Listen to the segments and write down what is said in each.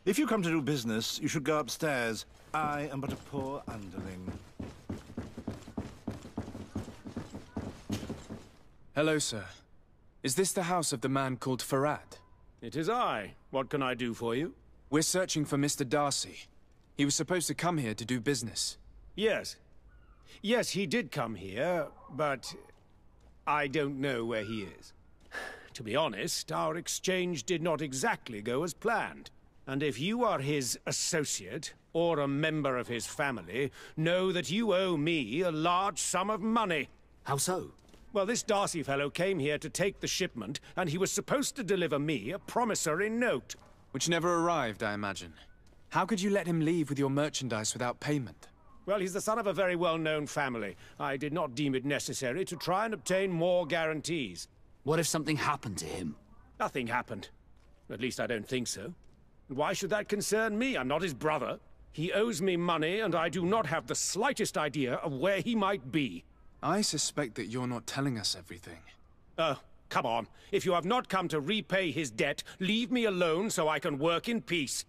If you come to do business, you should go upstairs. I am but a poor underling. Hello, sir. Is this the house of the man called Farad? It is I. What can I do for you? We're searching for Mr. Darcy. He was supposed to come here to do business. Yes. Yes, he did come here, but I don't know where he is. To be honest, our exchange did not exactly go as planned. And if you are his associate, or a member of his family, know that you owe me a large sum of money. How so? Well, this Darcy fellow came here to take the shipment, and he was supposed to deliver me a promissory note. Which never arrived, I imagine. How could you let him leave with your merchandise without payment? Well, he's the son of a very well-known family. I did not deem it necessary to try and obtain more guarantees. What if something happened to him? Nothing happened. At least I don't think so. And why should that concern me? I'm not his brother. He owes me money, and I do not have the slightest idea of where he might be. I suspect that you're not telling us everything. Oh, come on. If you have not come to repay his debt, leave me alone so I can work in peace.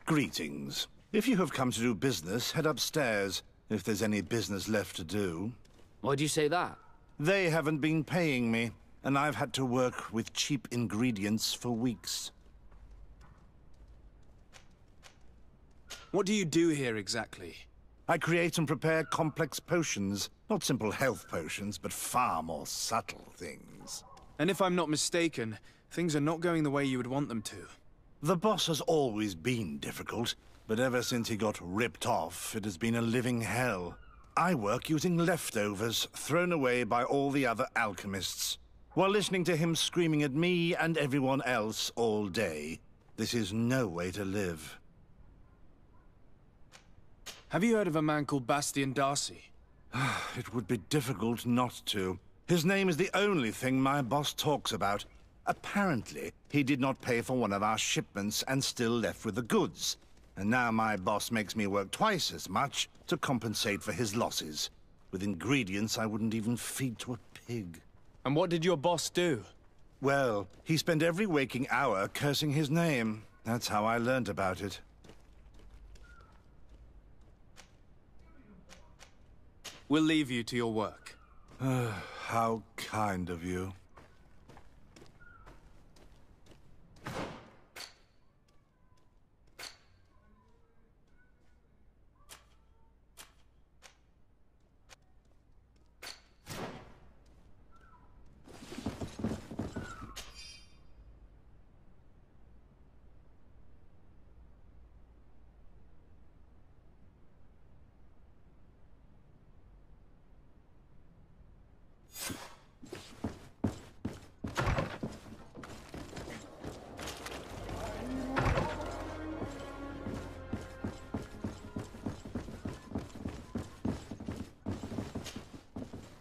Greetings. If you have come to do business, head upstairs, if there's any business left to do. Why do you say that? They haven't been paying me, and I've had to work with cheap ingredients for weeks. What do you do here exactly? I create and prepare complex potions. Not simple health potions, but far more subtle things. And if I'm not mistaken, things are not going the way you would want them to. The boss has always been difficult, but ever since he got ripped off, it has been a living hell. I work using leftovers thrown away by all the other alchemists, while listening to him screaming at me and everyone else all day. This is no way to live. Have you heard of a man called Bastian Darcy? It would be difficult not to. His name is the only thing my boss talks about. Apparently, he did not pay for one of our shipments and still left with the goods. And now my boss makes me work twice as much to compensate for his losses. With ingredients I wouldn't even feed to a pig. And what did your boss do? Well, he spent every waking hour cursing his name. That's how I learned about it. We'll leave you to your work. How kind of you.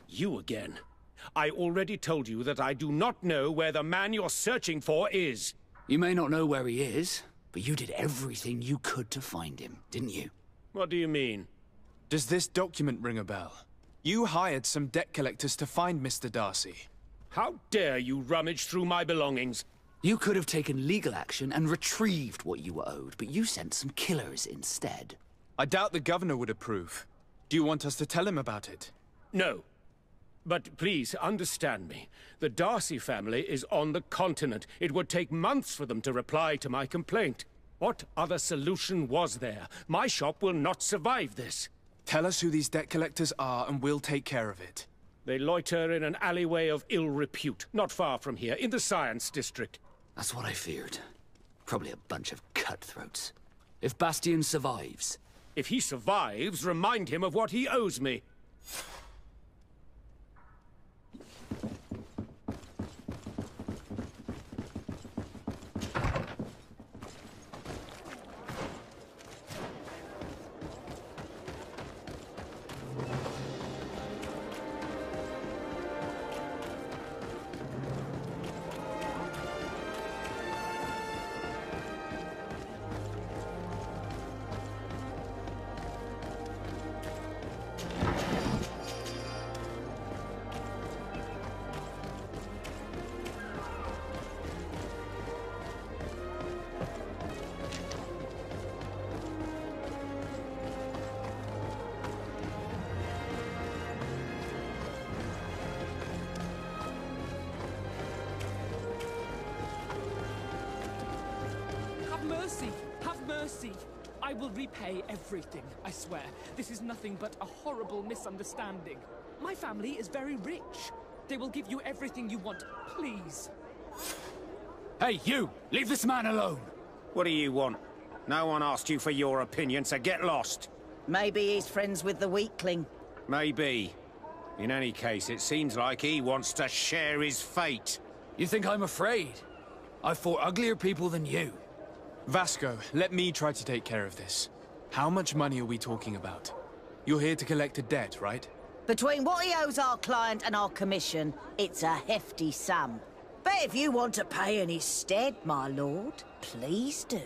You again. I already told you that I do not know where the man you're searching for is. You may not know where he is, but you did everything you could to find him, didn't you? What do you mean? Does this document ring a bell? You hired some debt collectors to find Mr. Darcy. How dare you rummage through my belongings? You could have taken legal action and retrieved what you were owed, but you sent some killers instead. I doubt the governor would approve. Do you want us to tell him about it? No. But please, understand me. The Darcy family is on the continent. It would take months for them to reply to my complaint. What other solution was there? My shop will not survive this. Tell us who these debt collectors are and we'll take care of it. They loiter in an alleyway of ill repute, not far from here, in the Science District. That's what I feared. Probably a bunch of cutthroats. If Bastian survives... If he survives, remind him of what he owes me. mercy! Have mercy! I will repay everything, I swear. This is nothing but a horrible misunderstanding. My family is very rich. They will give you everything you want. Please. Hey, you! Leave this man alone! What do you want? No one asked you for your opinion, so get lost. Maybe he's friends with the weakling. Maybe. In any case, it seems like he wants to share his fate. You think I'm afraid? I've fought uglier people than you. Vasco, let me try to take care of this. How much money are we talking about? You're here to collect a debt, right? Between what he owes our client and our commission, it's a hefty sum. But if you want to pay in his stead, my lord, please do.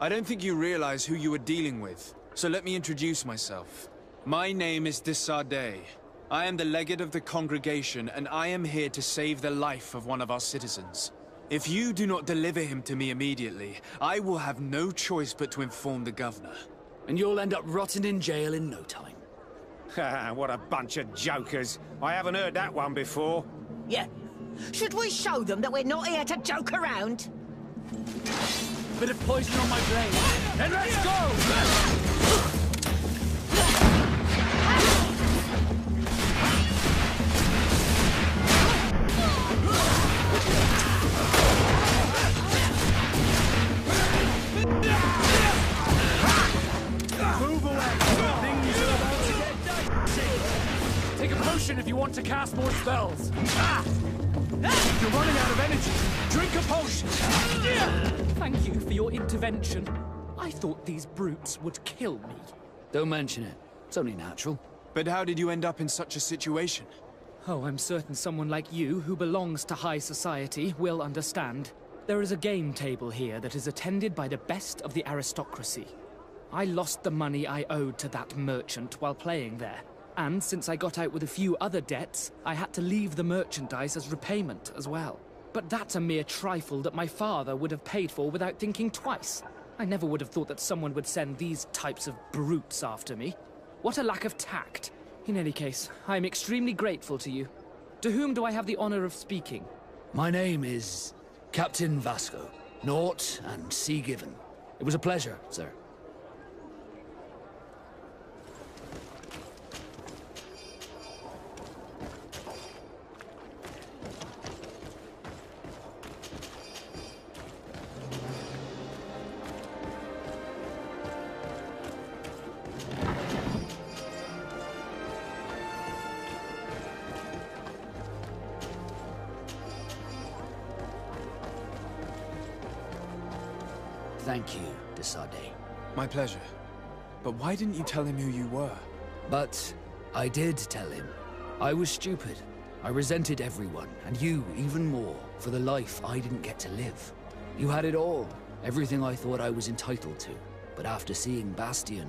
I don't think you realize who you are dealing with, so let me introduce myself. My name is de Sardet. I am the legate of the congregation, and I am here to save the life of one of our citizens. If you do not deliver him to me immediately, I will have no choice but to inform the governor. And you'll end up rotting in jail in no time. What a bunch of jokers. I haven't heard that one before. Yeah. Should we show them that we're not here to joke around? Bit of poison on my blade. Then let's go! Move away! Things are about to get dicey! Take a potion if you want to cast more spells. You're running out of energy. Drink a potion. Thank you for your intervention. I thought these brutes would kill me. Don't mention it. It's only natural. But how did you end up in such a situation? Oh, I'm certain someone like you, who belongs to high society, will understand. There is a game table here that is attended by the best of the aristocracy. I lost the money I owed to that merchant while playing there. And since I got out with a few other debts, I had to leave the merchandise as repayment as well. But that's a mere trifle that my father would have paid for without thinking twice. I never would have thought that someone would send these types of brutes after me. What a lack of tact. In any case, I am extremely grateful to you. To whom do I have the honor of speaking? My name is Captain Vasco. Naught and sea given. It was a pleasure, sir. Thank you, de Sardet. My pleasure. But why didn't you tell him who you were? But I did tell him. I was stupid. I resented everyone, and you even more, for the life I didn't get to live. You had it all, everything I thought I was entitled to. But after seeing Bastion,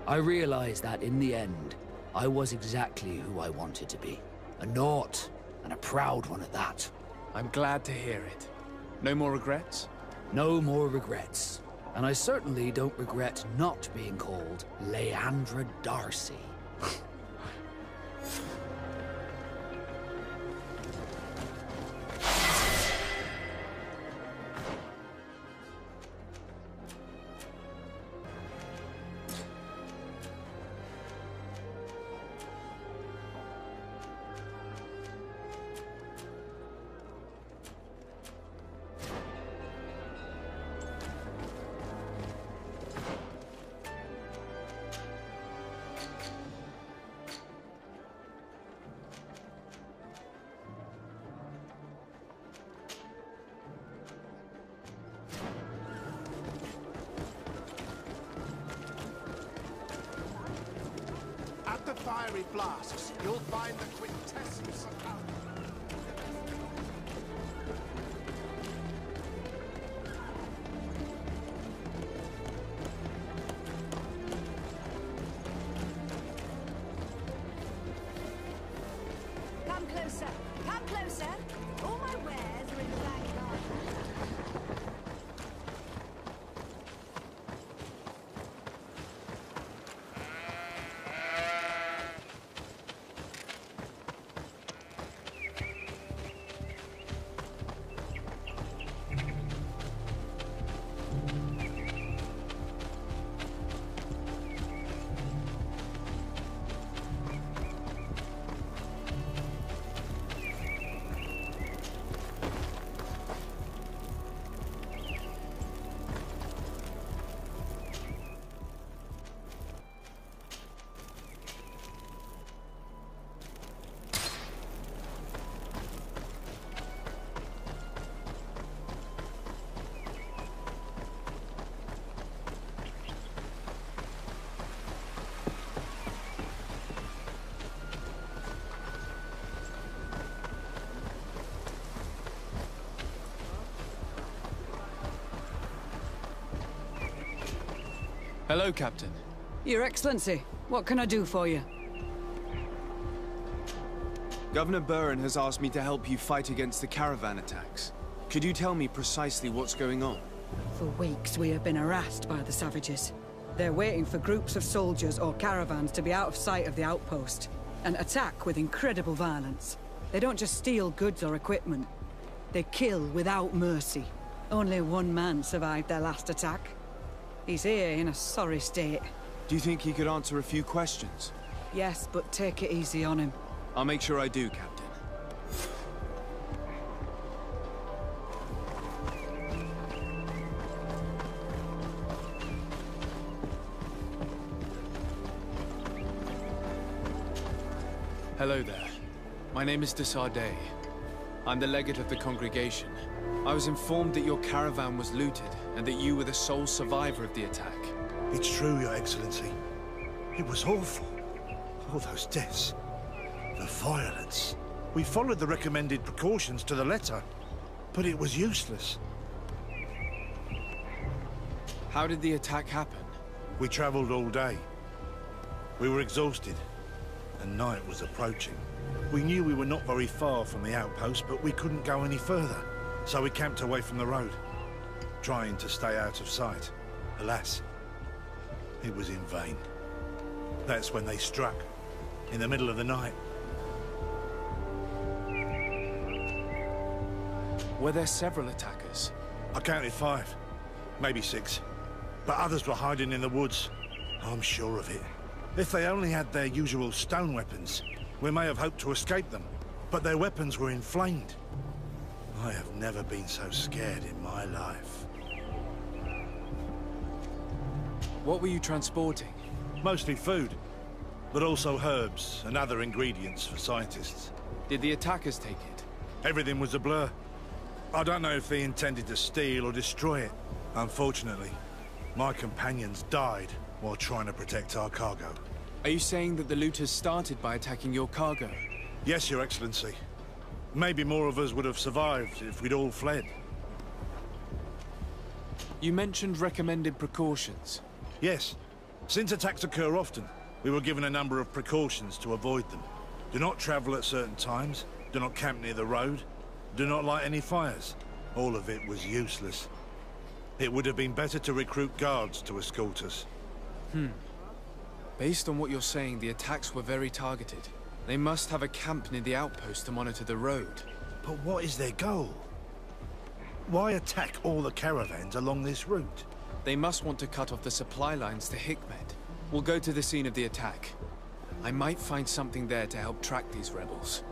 I realized that in the end, I was exactly who I wanted to be. A naught, and a proud one at that. I'm glad to hear it. No more regrets? No more regrets. And I certainly don't regret not being called Leandra Darcy. At the fiery flasks, you'll find the quintessence of power. Come closer. Come closer. All my wares are in the back garden. Hello, Captain. Your Excellency, what can I do for you? Governor Burren has asked me to help you fight against the caravan attacks. Could you tell me precisely what's going on? For weeks, we have been harassed by the savages. They're waiting for groups of soldiers or caravans to be out of sight of the outpost, and attack with incredible violence. They don't just steal goods or equipment. They kill without mercy. Only one man survived their last attack. He's here in a sorry state. Do you think he could answer a few questions? Yes, but take it easy on him. I'll make sure I do, Captain. Hello there. My name is Desardet. I'm the legate of the congregation. I was informed that your caravan was looted, and that you were the sole survivor of the attack. It's true, Your Excellency. It was awful. All those deaths. The violence. We followed the recommended precautions to the letter, but it was useless. How did the attack happen? We traveled all day. We were exhausted, and night was approaching. We knew we were not very far from the outpost, but we couldn't go any further. So we camped away from the road, trying to stay out of sight. Alas, it was in vain. That's when they struck, in the middle of the night. Were there several attackers? I counted 5, maybe 6. But others were hiding in the woods. I'm sure of it. If they only had their usual stone weapons, we may have hoped to escape them. But their weapons were inflamed. I have never been so scared in my life. What were you transporting? Mostly food, but also herbs and other ingredients for scientists. Did the attackers take it? Everything was a blur. I don't know if they intended to steal or destroy it. Unfortunately, my companions died while trying to protect our cargo. Are you saying that the looters started by attacking your cargo? Yes, Your Excellency. Maybe more of us would have survived if we'd all fled. You mentioned recommended precautions. Yes. Since attacks occur often, we were given a number of precautions to avoid them. Do not travel at certain times, do not camp near the road, do not light any fires. All of it was useless. It would have been better to recruit guards to escort us. Based on what you're saying, the attacks were very targeted. They must have a camp near the outpost to monitor the road. But what is their goal? Why attack all the caravans along this route? They must want to cut off the supply lines to Hikmet. We'll go to the scene of the attack. I might find something there to help track these rebels.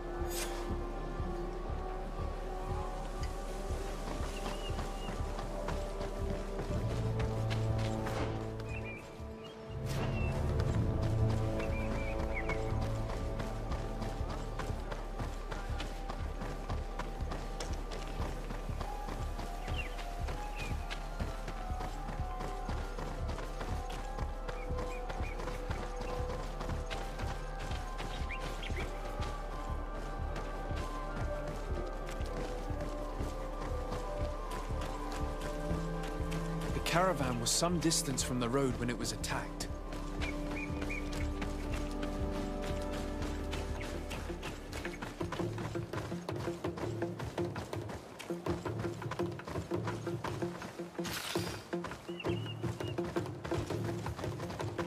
The caravan was some distance from the road when it was attacked.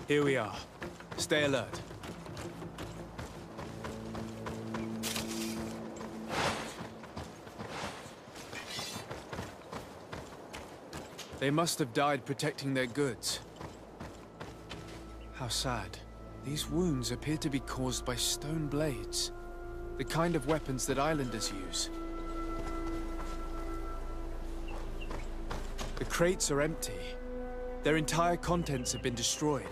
Here we are. Stay alert. They must have died protecting their goods. How sad. These wounds appear to be caused by stone blades. The kind of weapons that islanders use. The crates are empty. Their entire contents have been destroyed.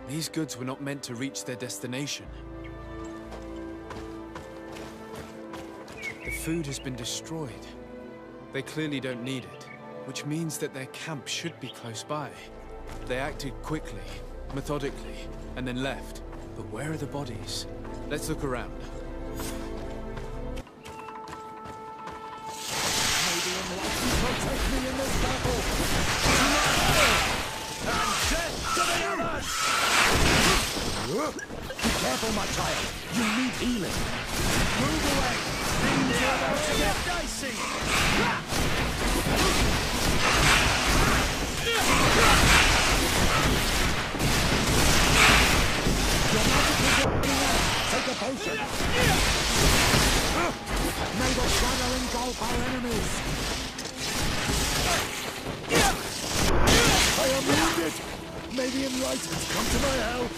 These goods were not meant to reach their destination. The food has been destroyed. They clearly don't need it, which means that their camp should be close by. They acted quickly, methodically, and then left. But where are the bodies? Let's look around. May the enlightened protect me in this battle! And death to the careful, my child. You need healing. Move away. Things are about to get dicey. Your magic is working out. Take a potion. May the shadow engulf our enemies. I am wounded. May the enlightened come to my help.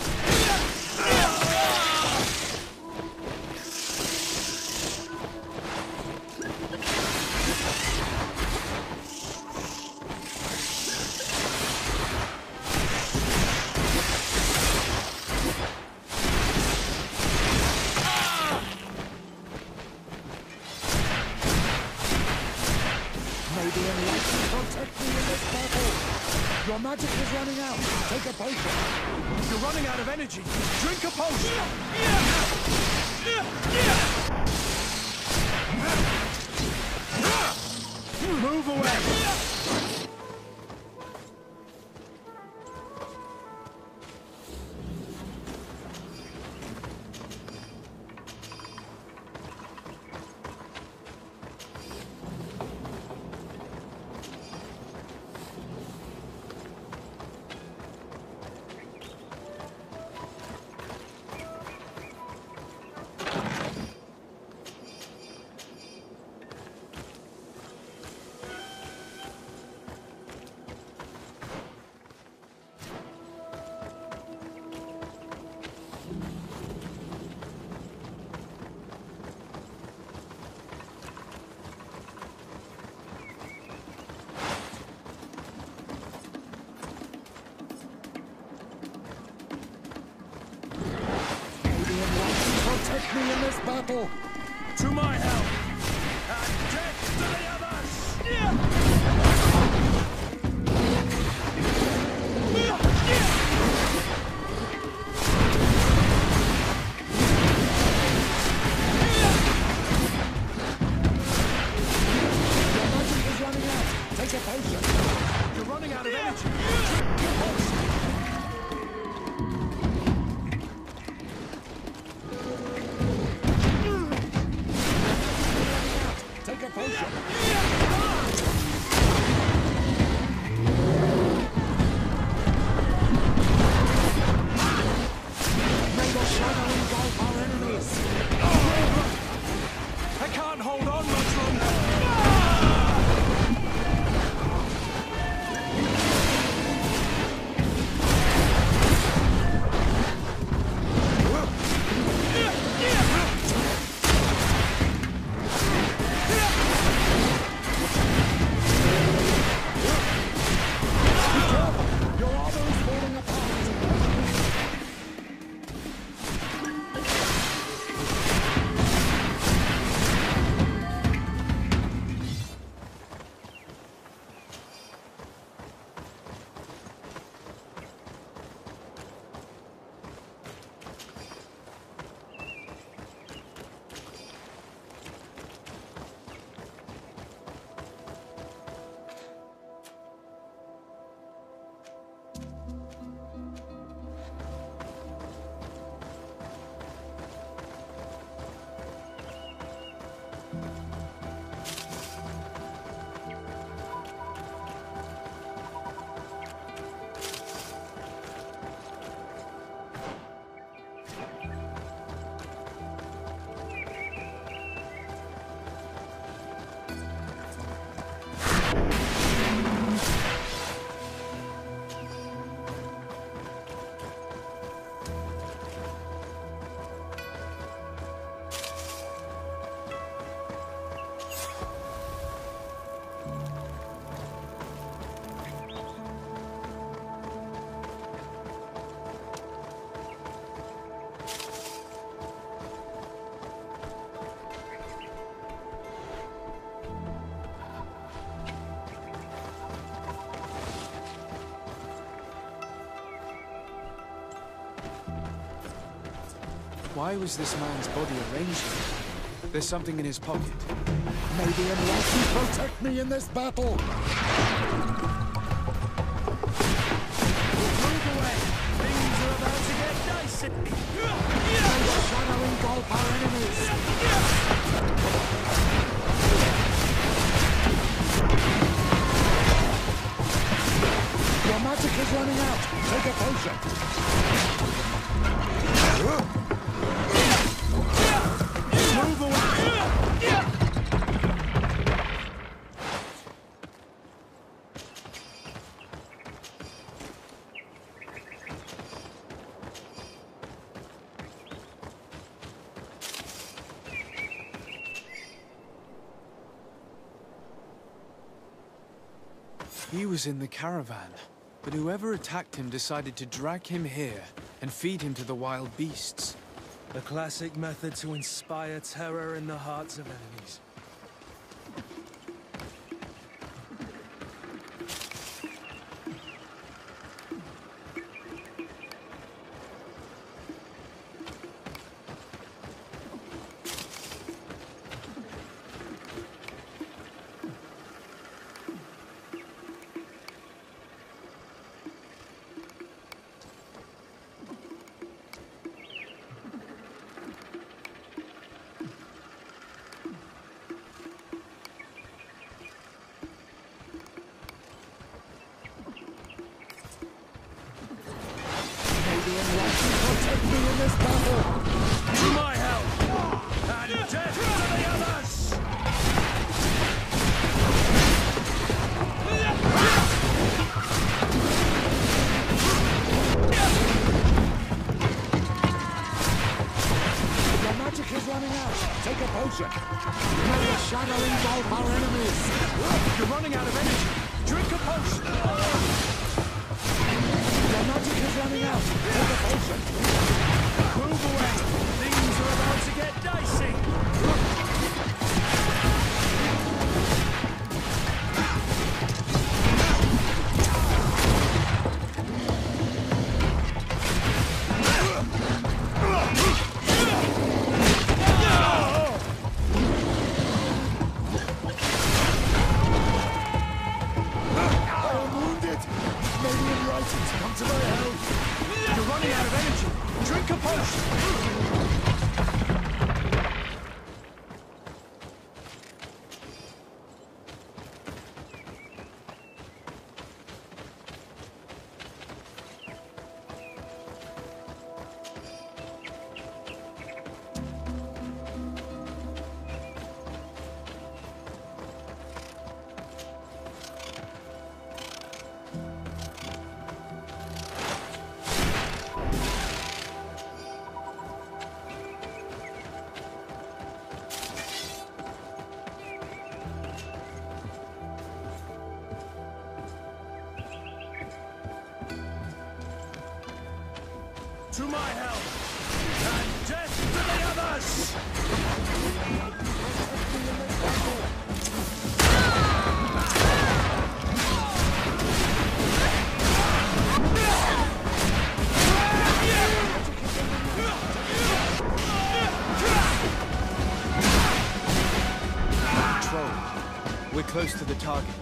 May the enlightened protect me in this battle. Your magic is running out. Take a potion. You're running out of energy. Drink a potion. Move away. Protect me in this battle! To my help! And death to the others! Your magic is running out! Take a potion! You're running out of energy! Drink your potion! Take a potion. May the shadow engulf our enemies. I can't hold on much longer. Your armor is falling apart. Why was this man's body arranged here? There's something in his pocket. May the enlightened protect me in this battle. Move away. Things are about to get dicey. see. Shadow engulf our enemies. Your magic is running out. Take a potion. Move away. He was in the caravan, but whoever attacked him decided to drag him here and feed him to the wild beasts. A classic method to inspire terror in the hearts of enemies. Protect me in this battle! To my help! And death to the others! Your magic is running out. Take a potion. May the shadow engulf our enemies. You're running out of energy. Drink a potion. Your magic is running out. Take a potion. Move away. Things are about to get dicey. Come to my help! You're running out of energy. Drink a potion. To my help! And death to the others! 12. We're close to the target.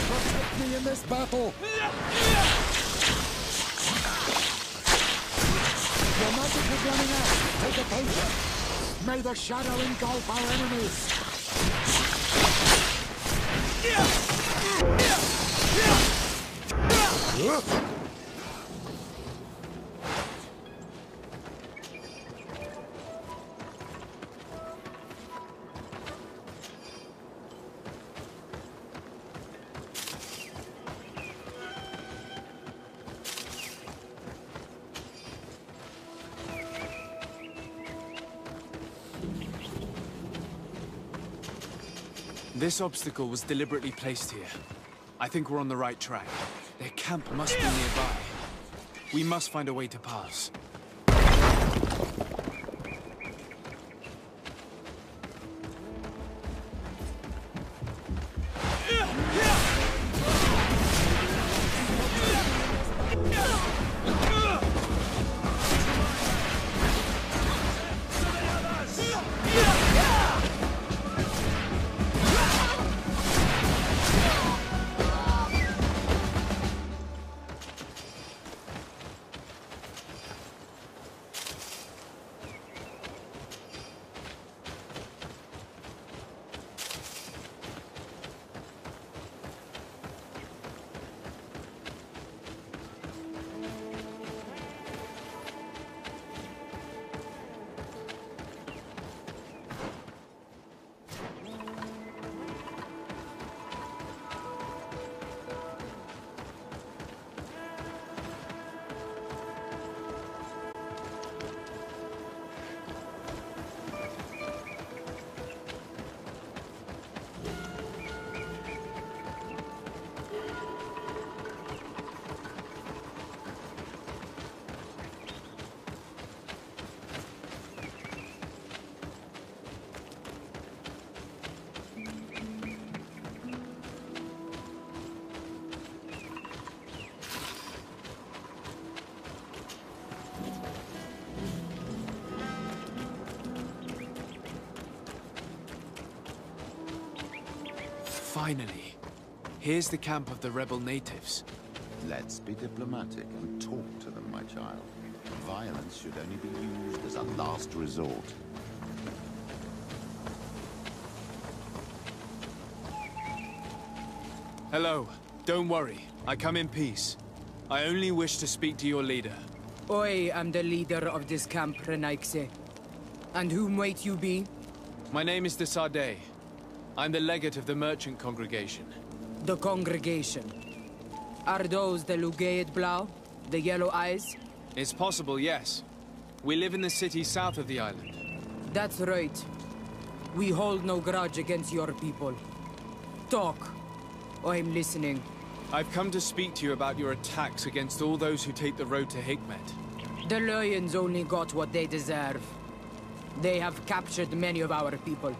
Protect me in this battle! Your magic is running out. Take a potion. May the shadow engulf our enemies. This obstacle was deliberately placed here. I think we're on the right track. Their camp must be nearby. We must find a way to pass. Finally. Here's the camp of the rebel natives. Let's be diplomatic and talk to them, my child. Violence should only be used as a last resort. Hello. Don't worry. I come in peace. I only wish to speak to your leader. I am the leader of this camp, Renaikse. And whom might you be? My name is Desade. I'm the legate of the merchant congregation. The congregation. Are those the Lugaid Blau? The yellow eyes? It's possible, yes. We live in the city south of the island. That's right. We hold no grudge against your people. Talk. I'm listening. I've come to speak to you about your attacks against all those who take the road to Hikmet. The Lions only got what they deserve. They have captured many of our people.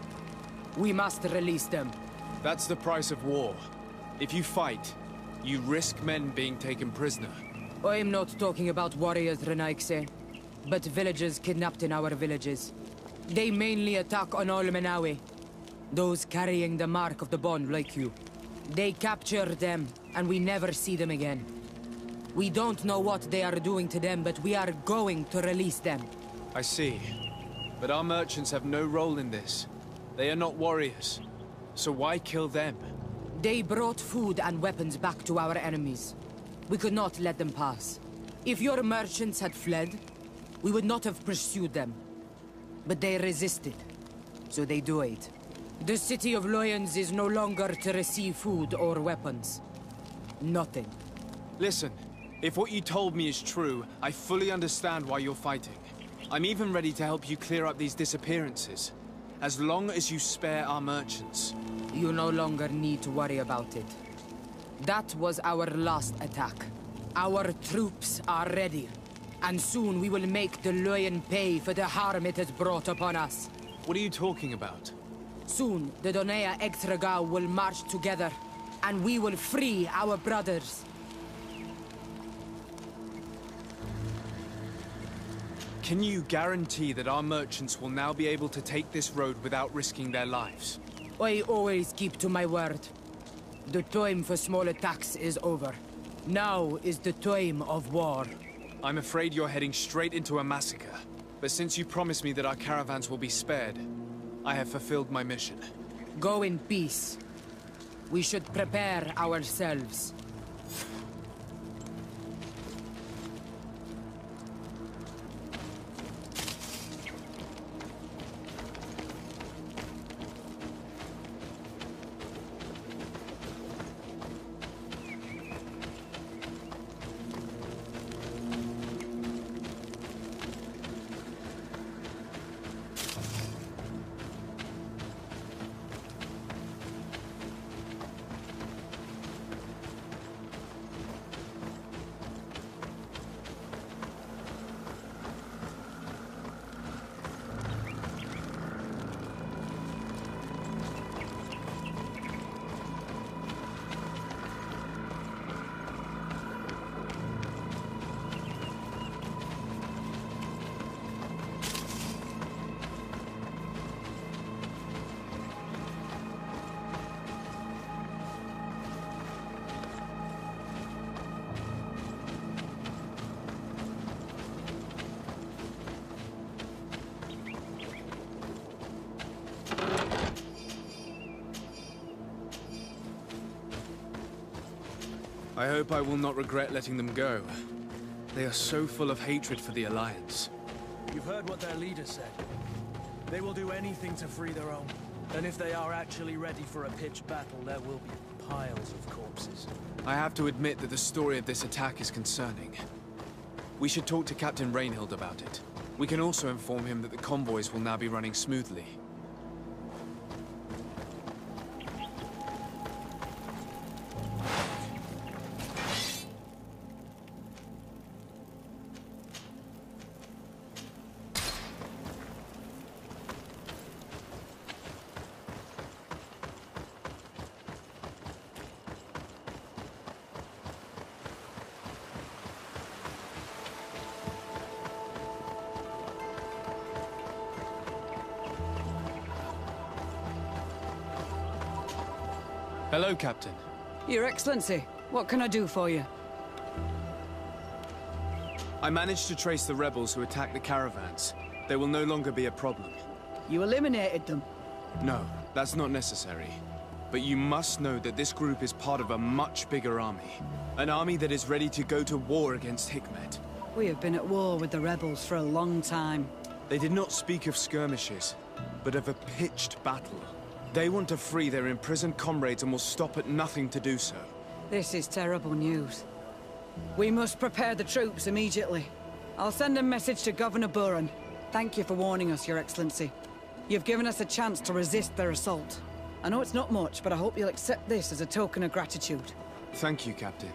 We must release them. That's the price of war. If you fight, you risk men being taken prisoner. I'm not talking about warriors, Renaikse, but villagers kidnapped in our villages. They mainly attack on Olmenawe, those carrying the mark of the bond like you. They capture them, and we never see them again. We don't know what they are doing to them, but we are going to release them. I see. But our merchants have no role in this. They are not warriors. So why kill them? They brought food and weapons back to our enemies. We could not let them pass. If your merchants had fled, we would not have pursued them. But they resisted, so they died. The city of Loyans is no longer to receive food or weapons. Nothing. Listen, if what you told me is true, I fully understand why you're fighting. I'm even ready to help you clear up these disappearances. As long as you spare our merchants. You no longer need to worry about it. That was our last attack. Our troops are ready. And soon we will make the Loyan pay for the harm it has brought upon us. What are you talking about? Soon, the Donea Extragao will march together, and we will free our brothers. Can you guarantee that our merchants will now be able to take this road without risking their lives? I always keep to my word. The time for small attacks is over. Now is the time of war. I'm afraid you're heading straight into a massacre. But since you promised me that our caravans will be spared, I have fulfilled my mission. Go in peace. We should prepare ourselves. I hope I will not regret letting them go. They are so full of hatred for the Alliance. You've heard what their leader said. They will do anything to free their own. And if they are actually ready for a pitched battle, there will be piles of corpses. I have to admit that the story of this attack is concerning. We should talk to Captain Rainhild about it. We can also inform him that the convoys will now be running smoothly. Hello, Captain. Your Excellency, what can I do for you? I managed to trace the rebels who attacked the caravans. They will no longer be a problem. You eliminated them. No, that's not necessary. But you must know that this group is part of a much bigger army. An army that is ready to go to war against Hikmet. We have been at war with the rebels for a long time. They did not speak of skirmishes, but of a pitched battle. They want to free their imprisoned comrades and will stop at nothing to do so. This is terrible news. We must prepare the troops immediately. I'll send a message to Governor Buran. Thank you for warning us, Your Excellency. You've given us a chance to resist their assault. I know it's not much, but I hope you'll accept this as a token of gratitude. Thank you, Captain.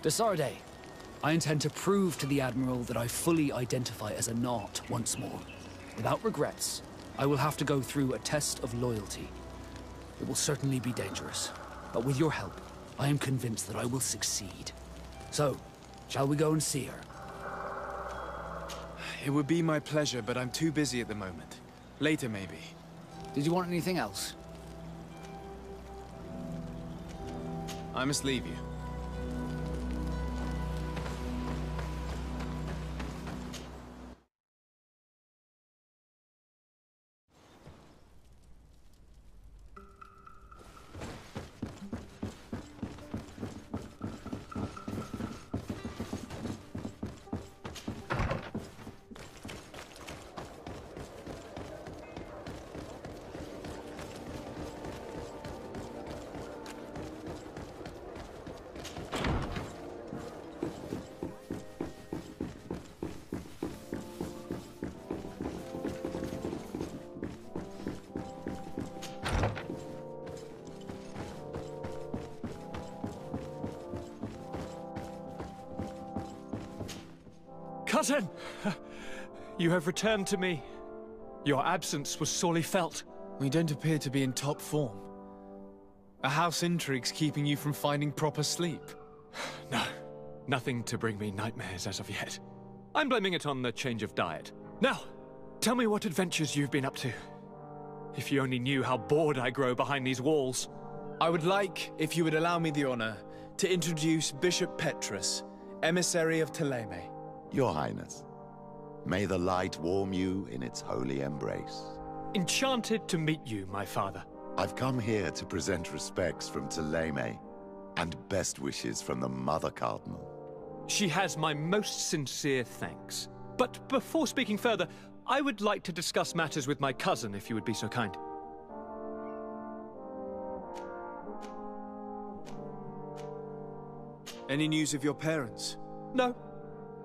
Desarde, I intend to prove to the Admiral that I fully identify as a Naut once more. Without regrets, I will have to go through a test of loyalty. It will certainly be dangerous, but with your help, I am convinced that I will succeed. So, shall we go and see her? It would be my pleasure, but I'm too busy at the moment. Later, maybe. Did you want anything else? I must leave you. Cousin! You have returned to me. Your absence was sorely felt. We don't appear to be in top form. A house intrigue's keeping you from finding proper sleep. No, nothing to bring me nightmares as of yet. I'm blaming it on the change of diet. Now, tell me what adventures you've been up to. If you only knew how bored I grow behind these walls. I would like, if you would allow me the honor, to introduce Bishop Petrus, emissary of Ptolemy. Your Highness, may the light warm you in its holy embrace. Enchanted to meet you, my father. I've come here to present respects from Ptolemy, and best wishes from the Mother Cardinal. She has my most sincere thanks. But before speaking further, I would like to discuss matters with my cousin, if you would be so kind. Any news of your parents? No.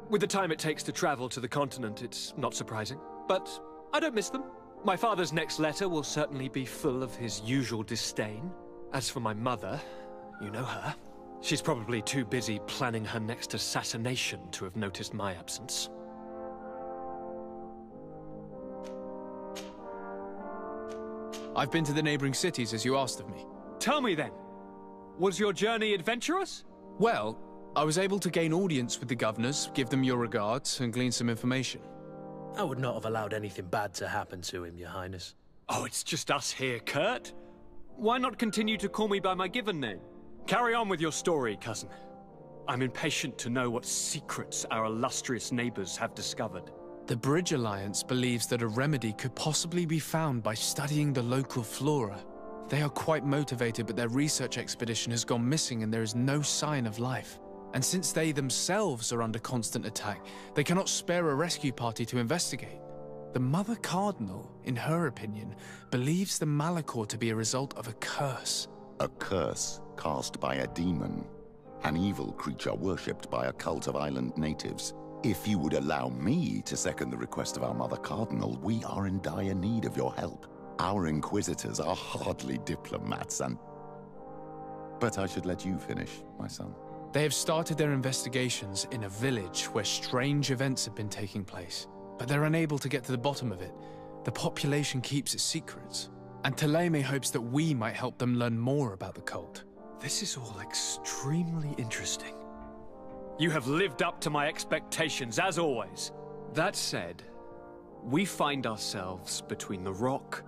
With the time it takes to travel to the continent, it's not surprising. But I don't miss them. My father's next letter will certainly be full of his usual disdain. As for my mother, you know her. She's probably too busy planning her next assassination to have noticed my absence. I've been to the neighboring cities as you asked of me. Tell me then, was your journey adventurous? Well, I was able to gain audience with the governors, give them your regards, and glean some information. I would not have allowed anything bad to happen to him, Your Highness. Oh, it's just us here, Kurt. Why not continue to call me by my given name? Carry on with your story, cousin. I'm impatient to know what secrets our illustrious neighbors have discovered. The Bridge Alliance believes that a remedy could possibly be found by studying the local flora. They are quite motivated, but their research expedition has gone missing and there is no sign of life. And since they themselves are under constant attack, they cannot spare a rescue party to investigate. The Mother Cardinal, in her opinion, believes the Malachor to be a result of a curse. A curse cast by a demon. An evil creature worshipped by a cult of island natives. If you would allow me to second the request of our Mother Cardinal, we are in dire need of your help. Our Inquisitors are hardly diplomats and... But I should let you finish, my son. They have started their investigations in a village where strange events have been taking place, but they're unable to get to the bottom of it. The population keeps its secrets, and Thélème hopes that we might help them learn more about the cult. This is all extremely interesting. You have lived up to my expectations, as always. That said, we find ourselves between the rock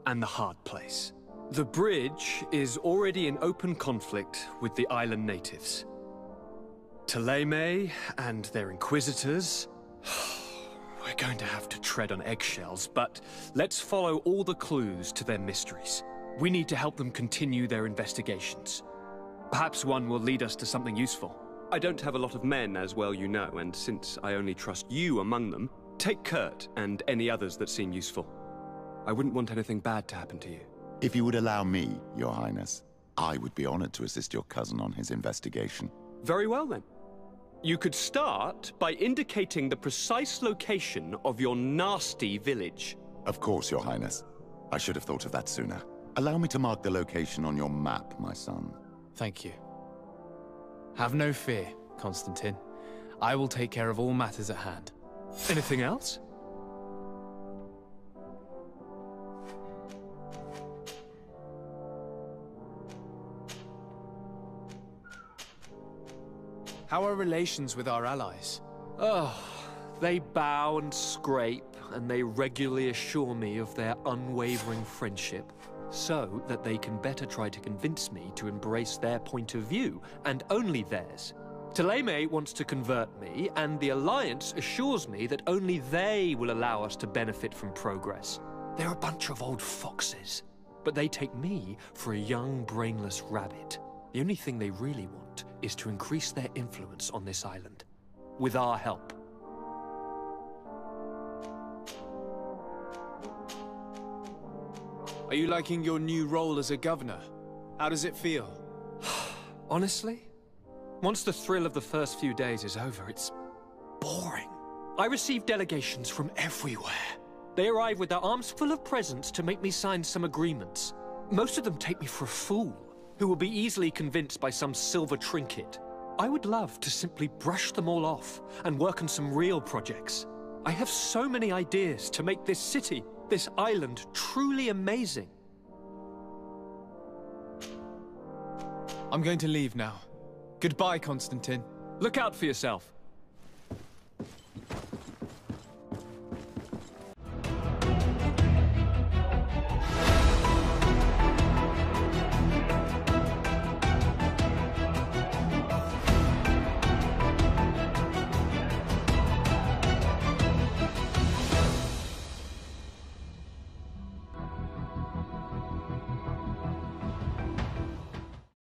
and the hard place. The bridge is already in open conflict with the island natives. Thélème and their inquisitors... We're going to have to tread on eggshells, but let's follow all the clues to their mysteries. We need to help them continue their investigations. Perhaps one will lead us to something useful. I don't have a lot of men, as well you know, and since I only trust you among them, take Kurt and any others that seem useful. I wouldn't want anything bad to happen to you. If you would allow me, Your Highness, I would be honored to assist your cousin on his investigation. Very well, then. You could start by indicating the precise location of your nasty village. Of course, Your Highness. I should have thought of that sooner. Allow me to mark the location on your map, my son. Thank you. Have no fear, Constantine. I will take care of all matters at hand. Anything else? How are relations with our allies? Oh, they bow and scrape, and they regularly assure me of their unwavering friendship, so that they can better try to convince me to embrace their point of view, and only theirs. Thélème wants to convert me, and the Alliance assures me that only they will allow us to benefit from progress. They're a bunch of old foxes, but they take me for a young, brainless rabbit. The only thing they really want is to increase their influence on this island, with our help. Are you liking your new role as a governor? How does it feel? Honestly, once the thrill of the first few days is over, it's boring. I receive delegations from everywhere. They arrive with their arms full of presents to make me sign some agreements. Most of them take me for a fool, who will be easily convinced by some silver trinket. I would love to simply brush them all off and work on some real projects. I have so many ideas to make this city, this island, truly amazing. I'm going to leave now. Goodbye, Constantine. Look out for yourself.